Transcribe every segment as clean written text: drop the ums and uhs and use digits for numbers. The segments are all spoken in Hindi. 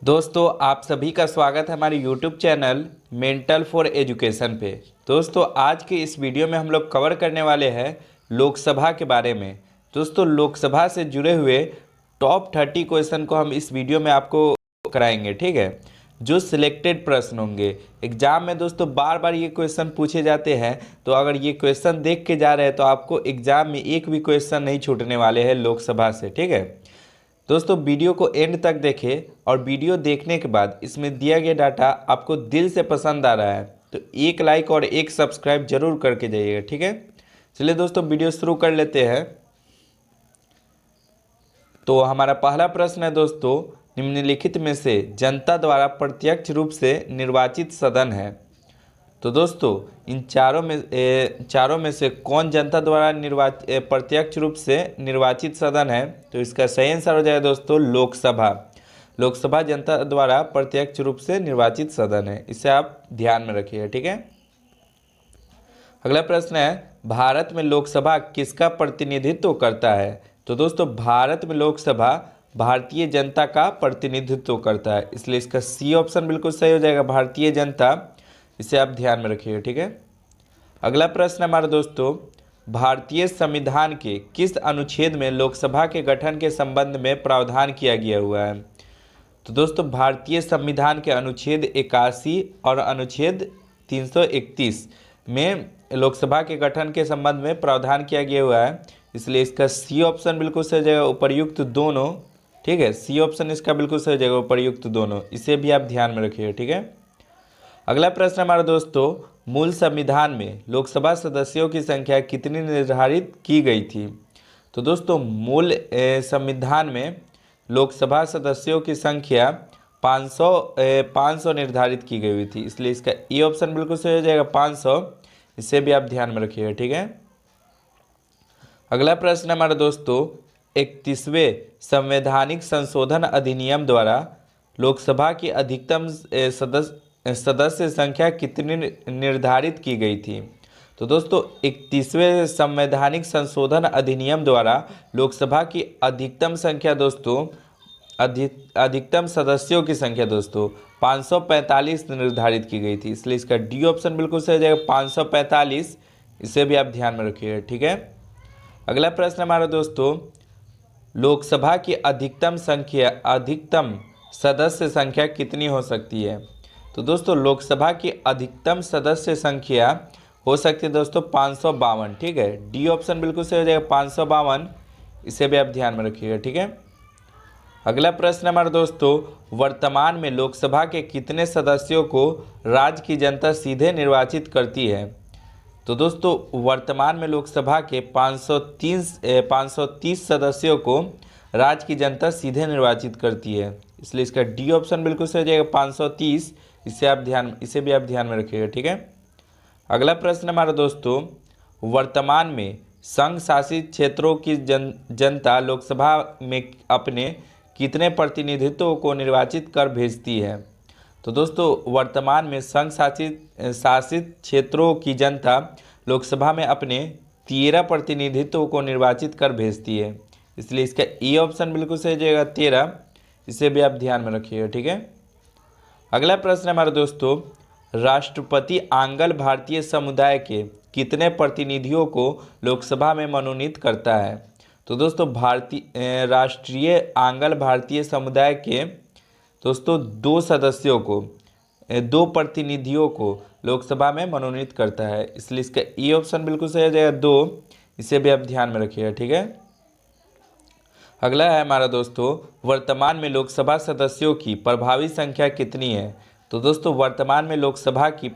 दोस्तों आप सभी का स्वागत है हमारे YouTube channel mental for education पे। दोस्तों आज के इस वीडियो में हम लोग कवर करने वाले हैं लोकसभा के बारे में। दोस्तों लोकसभा से जुड़े हुए टॉप 30 क्वेश्चन को हम इस वीडियो में आपको कराएंगे, ठीक है। जो सिलेक्टेड प्रश्न होंगे एग्जाम में दोस्तों, बार बार ये क्वेश्चन पूछे जाते हैं, तो अगर ये क्वेश्चन देख के जा रहे हैं तो आपको एग्जाम में एक भी क्वेश्चन नहीं छूटने वाले हैं लोकसभा से, ठीक है। दोस्तों वीडियो को एंड तक देखें और वीडियो देखने के बाद इसमें दिया गया डाटा आपको दिल से पसंद आ रहा है तो एक लाइक और एक सब्सक्राइब जरूर करके जाइएगा, ठीक है। चलिए दोस्तों वीडियो शुरू कर लेते हैं। तो हमारा पहला प्रश्न है दोस्तों, निम्नलिखित में से जनता द्वारा प्रत्यक्ष रूप से निर्वाचित सदन है। तो दोस्तों इन चारों में से कौन जनता द्वारा प्रत्यक्ष रूप से निर्वाचित सदन है? तो इसका सही आंसर हो जाएगा दोस्तों लोकसभा। लोकसभा जनता द्वारा प्रत्यक्ष रूप से निर्वाचित सदन है, इसे आप ध्यान में रखिएगा, ठीक है। अगला प्रश्न है, भारत में लोकसभा किसका प्रतिनिधित्व करता है? तो दोस्तों भारत में लोकसभा भारतीय जनता का प्रतिनिधित्व करता है, इसलिए इसका सी ऑप्शन बिल्कुल सही हो जाएगा, भारतीय जनता। इसे आप ध्यान में रखिएगा, ठीक है। अगला प्रश्न हमारा दोस्तों, भारतीय संविधान के किस अनुच्छेद में लोकसभा के गठन के संबंध में प्रावधान किया गया हुआ है? तो दोस्तों भारतीय संविधान के अनुच्छेद 81 और अनुच्छेद 331 में लोकसभा के गठन के संबंध में प्रावधान किया गया हुआ है, इसलिए इसका सी ऑप्शन बिल्कुल सही हो जाएगा, उपर्युक्त दोनों, ठीक है। सी ऑप्शन इसका बिल्कुल सही हो जाएगा, उपर्युक्त दोनों। इसे भी आप ध्यान में रखिएगा, ठीक है। अगला प्रश्न हमारा दोस्तों, मूल संविधान में लोकसभा सदस्यों की संख्या कितनी निर्धारित की गई थी? तो दोस्तों मूल संविधान में लोकसभा सदस्यों की संख्या 500 निर्धारित की गई हुई थी, इसलिए इसका ए ऑप्शन बिल्कुल सही हो जाएगा, 500। इसे भी आप ध्यान में रखिएगा, ठीक है। अगला प्रश्न हमारा दोस्तों, 31वें संवैधानिक संशोधन अधिनियम द्वारा लोकसभा की अधिकतम सदस्य संख्या कितनी निर्धारित की गई थी? तो दोस्तों 31वें संवैधानिक संशोधन अधिनियम द्वारा लोकसभा की अधिकतम संख्या दोस्तों, अधिकतम सदस्यों की संख्या दोस्तों 545 निर्धारित की गई थी, इसलिए इसका डी ऑप्शन बिल्कुल सही हो जाएगा, 545। इसे भी आप ध्यान में रखिएगा, ठीक है। अगला प्रश्न हमारा दोस्तों, लोकसभा की अधिकतम सदस्य संख्या कितनी हो सकती है? तो दोस्तों लोकसभा की अधिकतम सदस्य संख्या हो सकती है दोस्तों 552, ठीक है। डी ऑप्शन बिल्कुल सही हो जाएगा, 552। इसे भी आप ध्यान में रखिएगा, ठीक है। अगला प्रश्न हमारा दोस्तों, वर्तमान में लोकसभा के कितने सदस्यों को राज्य की जनता सीधे निर्वाचित करती है? तो दोस्तों वर्तमान में लोकसभा के 530 सदस्यों को राज्य की जनता सीधे निर्वाचित करती है, इसलिए इसका डी ऑप्शन बिल्कुल सही हो जाएगा, 530। इसे भी आप ध्यान में रखिएगा, ठीक है। अगला प्रश्न हमारा दोस्तों, वर्तमान में संघ शासित क्षेत्रों की जनता लोकसभा में अपने कितने प्रतिनिधित्वों को निर्वाचित कर भेजती है? तो दोस्तों वर्तमान में संघ शासित क्षेत्रों की जनता लोकसभा में अपने 13 प्रतिनिधित्वों को निर्वाचित कर भेजती है, इसलिए इसका ए ऑप्शन बिल्कुल सही हो जाएगा, 13। इसे भी आप ध्यान में रखिएगा, ठीक है। अगला प्रश्न हमारा दोस्तों, राष्ट्रपति आंग्ल भारतीय समुदाय के कितने प्रतिनिधियों को लोकसभा में मनोनीत करता है? तो दोस्तों राष्ट्रीय आंग्ल भारतीय समुदाय के दोस्तों 2 सदस्यों को 2 प्रतिनिधियों को लोकसभा में मनोनीत करता है, इसलिए इसका ई ऑप्शन बिल्कुल सही हो जाएगा, 2। इसे भी आप ध्यान में रखिएगा, ठीक है। अगला है हमारा दोस्तों, वर्तमान में लोकसभा सदस्यों की प्रभावी संख्या कितनी है? तो दोस्तों वर्तमान में लोकसभा की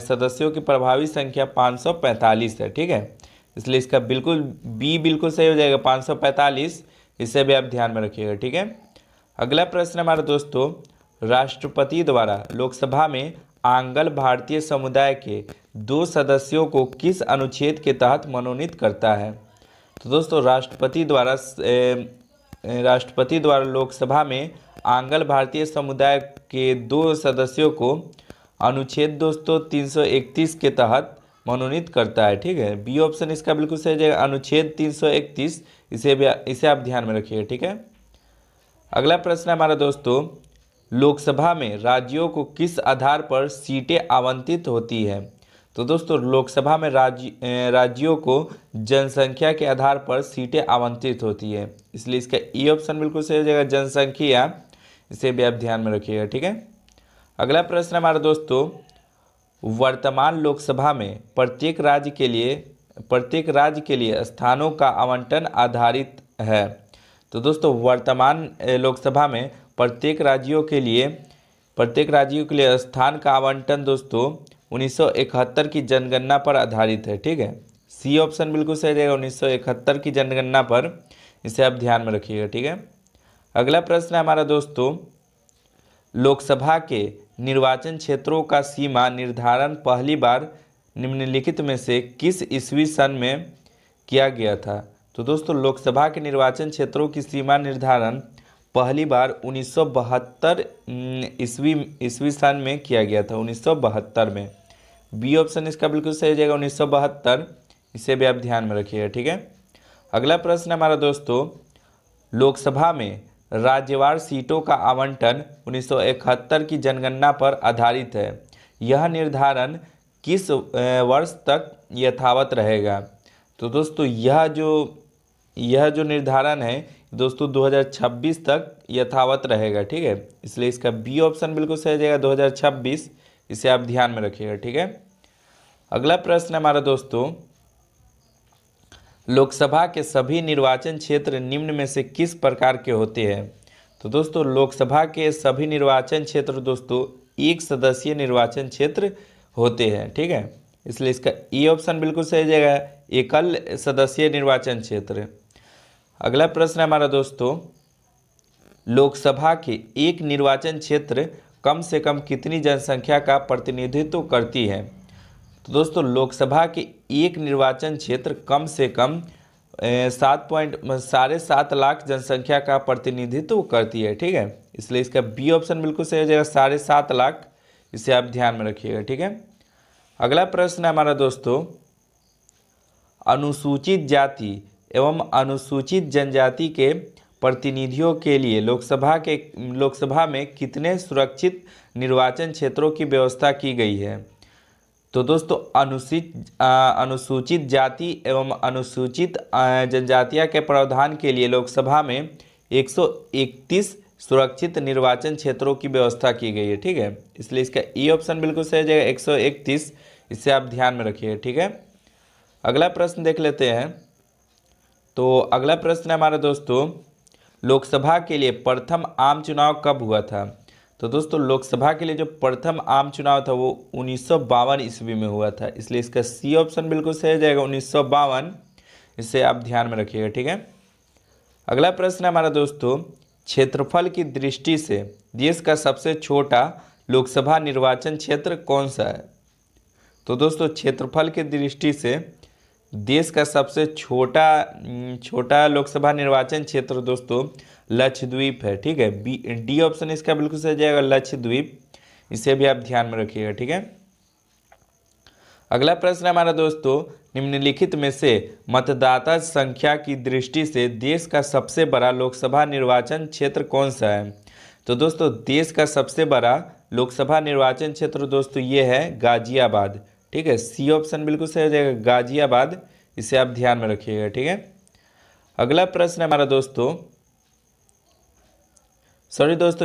सदस्यों की प्रभावी संख्या 545 है, ठीक है। इसलिए इसका बिल्कुल सही हो जाएगा, 545। इसे भी आप ध्यान में रखिएगा, ठीक है। अगला प्रश्न हमारा दोस्तों, राष्ट्रपति द्वारा लोकसभा में आंग्ल भारतीय समुदाय के 2 सदस्यों को किस अनुच्छेद के तहत मनोनीत करता है? तो दोस्तों राष्ट्रपति द्वारा लोकसभा में आंग्ल भारतीय समुदाय के 2 सदस्यों को अनुच्छेद दोस्तों 331 के तहत मनोनीत करता है, ठीक है। बी ऑप्शन इसका बिल्कुल सही जाएगा, अनुच्छेद 331। इसे आप ध्यान में रखिए, ठीक है। अगला प्रश्न है हमारा दोस्तों, लोकसभा में राज्यों को किस आधार पर सीटें आवंटित होती है? तो दोस्तों लोकसभा में राज्यों को जनसंख्या के आधार पर सीटें आवंटित होती है, इसलिए इसका ई ऑप्शन बिल्कुल सही हो जाएगा, जनसंख्या। इसे भी आप ध्यान में रखिएगा, ठीक है। अगला प्रश्न हमारा दोस्तों, वर्तमान लोकसभा में प्रत्येक राज्य के लिए स्थानों का आवंटन आधारित है। तो दोस्तों वर्तमान लोकसभा में प्रत्येक राज्यों के लिए स्थान का आवंटन दोस्तों 1971 की जनगणना पर आधारित है, ठीक है। सी ऑप्शन बिल्कुल सही रहेगा, 1971 की जनगणना पर। इसे आप ध्यान में रखिएगा, ठीक है। अगला प्रश्न है हमारा दोस्तों, लोकसभा के निर्वाचन क्षेत्रों का सीमा निर्धारण पहली बार निम्नलिखित में से किस ईस्वी सन में किया गया था? तो दोस्तों लोकसभा के निर्वाचन क्षेत्रों की सीमा निर्धारण पहली बार 1972 ईस्वी सन में किया गया था, 1972 में। बी ऑप्शन इसका बिल्कुल सही हो जाएगा, 1972। इसे भी आप ध्यान में रखिएगा, ठीक है। अगला प्रश्न हमारा दोस्तों, लोकसभा में राज्यवार सीटों का आवंटन 1971 की जनगणना पर आधारित है। यह निर्धारण किस वर्ष तक यथावत रहेगा? तो दोस्तों यह जो निर्धारण है दोस्तों 2026 तक यथावत रहेगा, ठीक है। इसलिए इसका बी ऑप्शन बिल्कुल सही हो जाएगा, 2026। इसे आप ध्यान में रखिएगा, ठीक है। अगला प्रश्न हमारा दोस्तों, लोकसभा के सभी निर्वाचन क्षेत्र निम्न में से किस प्रकार के होते हैं? तो दोस्तों लोकसभा के सभी निर्वाचन क्षेत्र दोस्तों एक सदस्यीय निर्वाचन क्षेत्र होते हैं, ठीक है। इसलिए इसका ई ऑप्शन बिल्कुल सही जाएगा, एकल सदस्यीय निर्वाचन क्षेत्र। अगला प्रश्न है हमारा दोस्तों, लोकसभा के एक निर्वाचन क्षेत्र कम से कम कितनी जनसंख्या का प्रतिनिधित्व करती है? तो दोस्तों लोकसभा के एक निर्वाचन क्षेत्र कम से कम 7.7 लाख जनसंख्या का प्रतिनिधित्व करती है, ठीक है। इसलिए इसका बी ऑप्शन बिल्कुल सही हो जाएगा, 7.5 लाख। इसे आप ध्यान में रखिएगा, ठीक है। अगला प्रश्न है हमारा दोस्तों, अनुसूचित जाति एवं अनुसूचित जनजाति के प्रतिनिधियों के लिए लोकसभा में कितने सुरक्षित निर्वाचन क्षेत्रों की व्यवस्था की गई है? तो दोस्तों अनुसूचित जाति एवं अनुसूचित जनजातियों के प्रावधान के लिए लोकसभा में 131 सुरक्षित निर्वाचन क्षेत्रों की व्यवस्था की गई है, ठीक है। इसलिए इसका ई ऑप्शन बिल्कुल सही हो जाएगा, 131। इसे आप ध्यान में रखिए, ठीक है। अगला प्रश्न देख लेते हैं। तो अगला प्रश्न है हमारा दोस्तों, लोकसभा के लिए प्रथम आम चुनाव कब हुआ था? तो दोस्तों लोकसभा के लिए जो प्रथम आम चुनाव था वो 1952 ईस्वी में हुआ था, इसलिए इसका सी ऑप्शन बिल्कुल सही हो जाएगा, 1952। इसे आप ध्यान में रखिएगा, ठीक है। अगला प्रश्न है हमारा दोस्तों, क्षेत्रफल की दृष्टि से देश का सबसे छोटा लोकसभा निर्वाचन क्षेत्र कौन सा है? तो दोस्तों क्षेत्रफल की दृष्टि से देश का सबसे छोटा लोकसभा निर्वाचन क्षेत्र दोस्तों लक्षद्वीप है, ठीक है। डी ऑप्शन इसका बिल्कुल सही जाएगा, लक्षद्वीप। इसे भी आप ध्यान में रखिएगा, ठीक है। अगला प्रश्न हमारा दोस्तों, निम्नलिखित में से मतदाता संख्या की दृष्टि से देश का सबसे बड़ा लोकसभा निर्वाचन क्षेत्र कौन सा है? तो दोस्तों देश का सबसे बड़ा लोकसभा निर्वाचन क्षेत्र दोस्तों ये है गाजियाबाद, ठीक है। सी ऑप्शन बिल्कुल सही हो जाएगा, गाजियाबाद। इसे आप ध्यान में रखिएगा, ठीक है। अगला प्रश्न हमारा दोस्तों,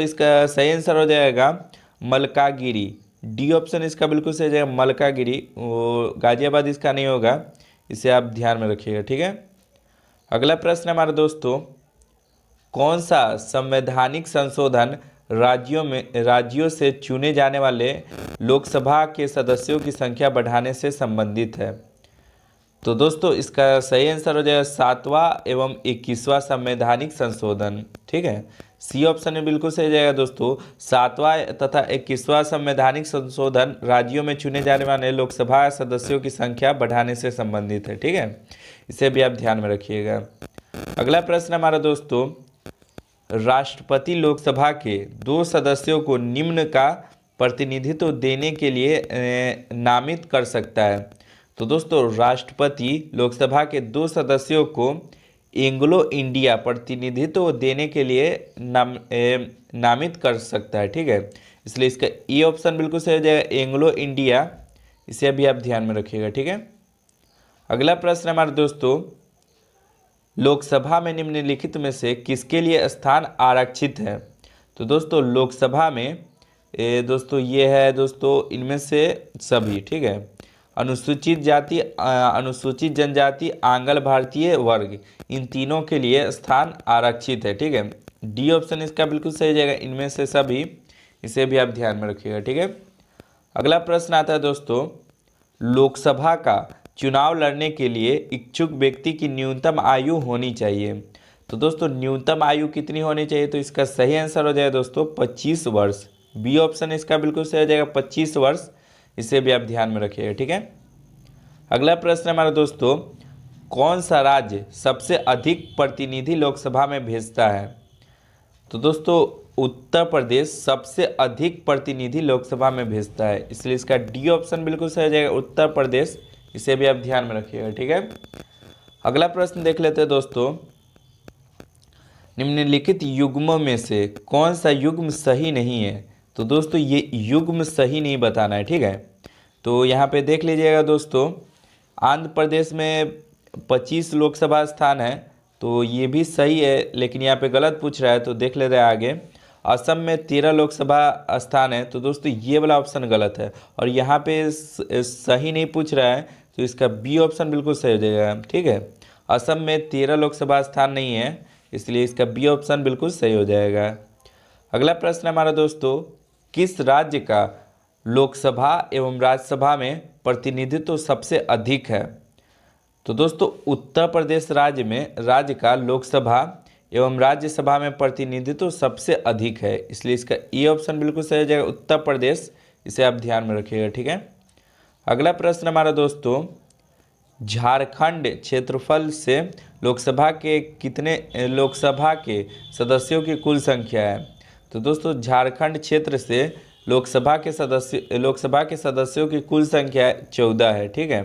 इसका सही आंसर हो जाएगा मलकागिरी। डी ऑप्शन इसका बिल्कुल सही हो जाएगा, मलकागिरी। वो गाजियाबाद इसका नहीं होगा, इसे आप ध्यान में रखिएगा, ठीक है। अगला प्रश्न हमारा दोस्तों, कौन सा संवैधानिक संशोधन राज्यों से चुने जाने वाले लोकसभा के सदस्यों की संख्या बढ़ाने से संबंधित है? तो दोस्तों इसका सही आंसर हो जाएगा 7वां एवं 21वां संवैधानिक संशोधन, ठीक है। सी ऑप्शन में बिल्कुल सही जाएगा दोस्तों, 7वां तथा 21वां संवैधानिक संशोधन राज्यों में चुने जाने वाले लोकसभा सदस्यों की संख्या बढ़ाने से संबंधित है, ठीक है। इसे भी आप ध्यान में रखिएगा। अगला प्रश्न हमारा दोस्तों, राष्ट्रपति लोकसभा के 2 सदस्यों को निम्न का प्रतिनिधित्व देने के लिए नामित कर सकता है। तो दोस्तों राष्ट्रपति लोकसभा के 2 सदस्यों को एंग्लो इंडिया प्रतिनिधित्व देने के लिए नामित कर सकता है, ठीक है। इसलिए इसका ए ऑप्शन बिल्कुल सही हो जाएगा, एंग्लो इंडिया। इसे अभी आप ध्यान में रखिएगा, ठीक है। अगला प्रश्न हमारे दोस्तों, लोकसभा में निम्नलिखित में से किसके लिए स्थान आरक्षित है। तो दोस्तों लोकसभा में दोस्तों ये है दोस्तों इनमें से सभी, ठीक है। अनुसूचित जाति, अनुसूचित जनजाति, आंग्ल भारतीय वर्ग, इन तीनों के लिए स्थान आरक्षित है, ठीक है। डी ऑप्शन इसका बिल्कुल सही हो जाएगा, इनमें से सभी। इसे भी आप ध्यान में रखिएगा, ठीक है। अगला प्रश्न आता है दोस्तों, लोकसभा का चुनाव लड़ने के लिए इच्छुक व्यक्ति की न्यूनतम आयु होनी चाहिए। तो दोस्तों न्यूनतम आयु कितनी होनी चाहिए, तो इसका सही आंसर हो जाएगा दोस्तों 25 वर्ष। बी ऑप्शन इसका बिल्कुल सही हो जाएगा 25 वर्ष। इसे भी आप ध्यान में रखिएगा, ठीक है। अगला प्रश्न हमारा दोस्तों, कौन सा राज्य सबसे अधिक प्रतिनिधि लोकसभा में भेजता है। तो दोस्तों उत्तर प्रदेश सबसे अधिक प्रतिनिधि लोकसभा में भेजता है, इसलिए इसका डी ऑप्शन बिल्कुल सही हो जाएगा, उत्तर प्रदेश। इसे भी आप ध्यान में रखिएगा, ठीक है। अगला प्रश्न देख लेते हैं दोस्तों, निम्नलिखित युग्मों में से कौन सा युग्म सही नहीं है। तो दोस्तों ये युग्म सही नहीं बताना है, ठीक है। तो यहाँ पे देख लीजिएगा दोस्तों, आंध्र प्रदेश में 25 लोकसभा स्थान है, तो ये भी सही है, लेकिन यहाँ पे गलत पूछ रहा है, तो देख लेते हैं आगे। असम में 13 लोकसभा स्थान है, तो दोस्तों ये वाला ऑप्शन गलत है। और यहाँ पे सही नहीं पूछ रहा है, तो इसका बी ऑप्शन बिल्कुल सही हो जाएगा, ठीक है। असम में 13 लोकसभा स्थान नहीं है, इसलिए इसका बी ऑप्शन बिल्कुल सही हो जाएगा। अगला प्रश्न हमारा दोस्तों, किस राज्य का लोकसभा एवं राज्यसभा में प्रतिनिधित्व सबसे अधिक है। तो दोस्तों उत्तर प्रदेश राज्य में राज्य का लोकसभा एवं राज्यसभा में प्रतिनिधित्व सबसे अधिक है, इसलिए इसका ए ऑप्शन बिल्कुल सही हो जाएगा, उत्तर प्रदेश। इसे आप ध्यान में रखिएगा, ठीक है। अगला प्रश्न हमारा दोस्तों, झारखंड क्षेत्रफल से लोकसभा के सदस्यों की कुल संख्या है। तो दोस्तों झारखंड क्षेत्र से लोकसभा के सदस्यों की कुल संख्या 14 है, ठीक है।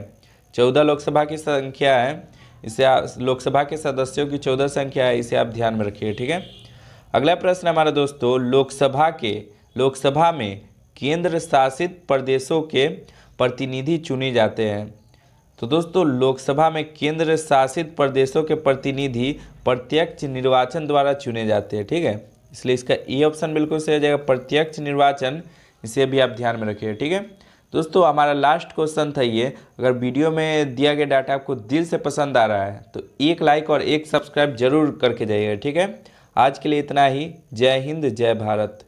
14 लोकसभा की संख्या है, इसे लोकसभा के सदस्यों की 14 संख्या है, इसे आप ध्यान में रखिए, ठीक है। अगला प्रश्न हमारा दोस्तों, लोकसभा में केंद्र शासित प्रदेशों के प्रतिनिधि चुने जाते हैं। तो दोस्तों लोकसभा में केंद्र शासित प्रदेशों के प्रतिनिधि प्रत्यक्ष निर्वाचन द्वारा चुने जाते हैं, ठीक है। इसलिए इसका ए ऑप्शन बिल्कुल सही हो जाएगा, प्रत्यक्ष निर्वाचन। इसे भी आप ध्यान में रखिए, ठीक है। दोस्तों हमारा लास्ट क्वेश्चन था ये, अगर वीडियो में दिया गया डाटा आपको दिल से पसंद आ रहा है तो एक लाइक और एक सब्सक्राइब जरूर करके जाइएगा, ठीक है। आज के लिए इतना ही। जय हिंद, जय भारत।